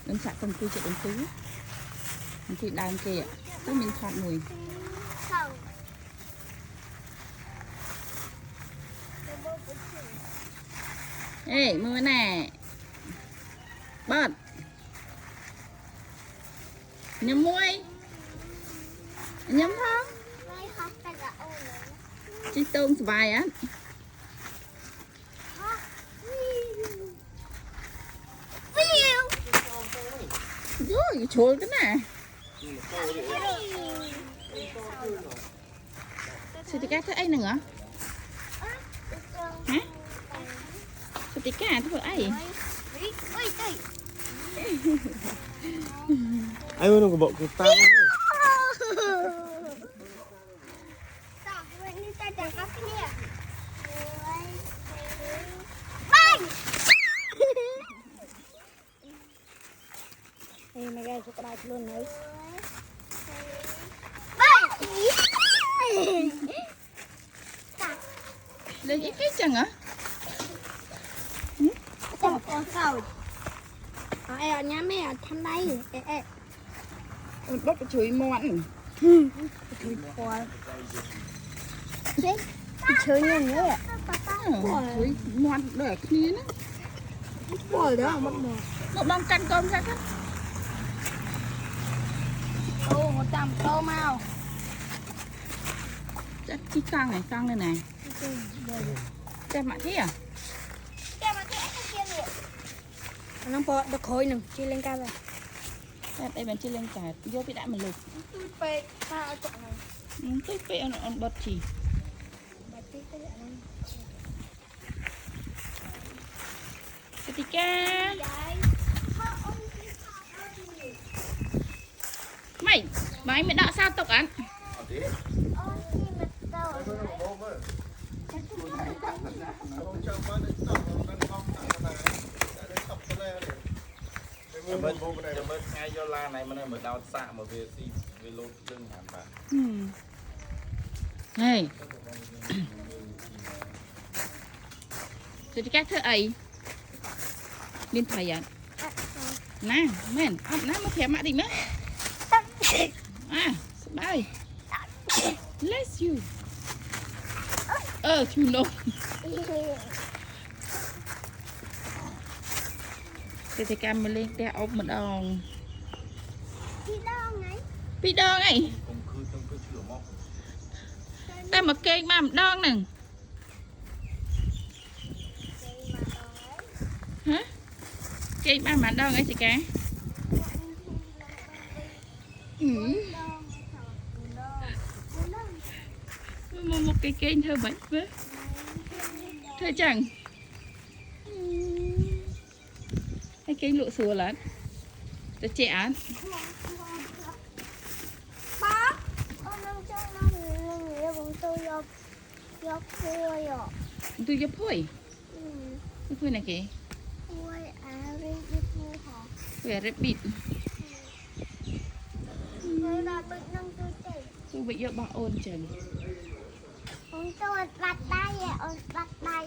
đừng sạc con cua chạy đến tí đàn kìa tôi mình thoát mùi ê mưa nè bớt nhấm muối nhấm không chị tôm vài á rồi chối cái này sao thì cá thế ấy nữa hả sao thì cá thế ấy ai muốn bộ của tao mày gây cho cái luôn đấy lên ít cái chẳng hả con sao em nhá mẹ thăm đây bốc cái chuối mòn chơi nhiều nữa chuối mòn để kia nữa rồi đó mất mồm một đòn canh cơm ra hết tô 100 tô màu chắc chi căng này này xem mặt thế à nó bỏ được khối nè chia lên cao rồi đây bạn chia lên cả vô cái đã mình lục tôi pe sao chọn này tôi pe on bật chỉ ketika mày mày đã sao tục ăn mình ngay do la này mà mình đào xạ mà về si về lột lưng hẳn bà này ketika thế ấy liên thầy ạ nè men ăn nè mà thèm mạ đi nữa bye bless you chu nô thì cam mình lên đeo ốp mình đòn bị đòn này đây mà kê mà đòn nè hả kê mà đòn ấy chị cá một cái kênh thơ bánh với thơ chẳng cái kênh lụa sùa lắm cho trẻ án tôi giúp phôi phôi này kì phôi rất bịt tôi bị vô bỏ ôn chừng tôi bắt tay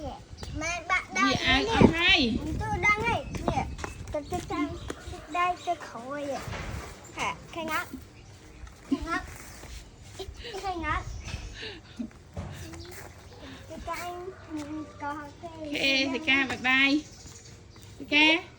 vậy mẹ bắt tay ai hay tôi đang này nè tôi đang đây tôi khổ vậy hả khai ngắt khai ngắt cái coi thì ca bye bye ca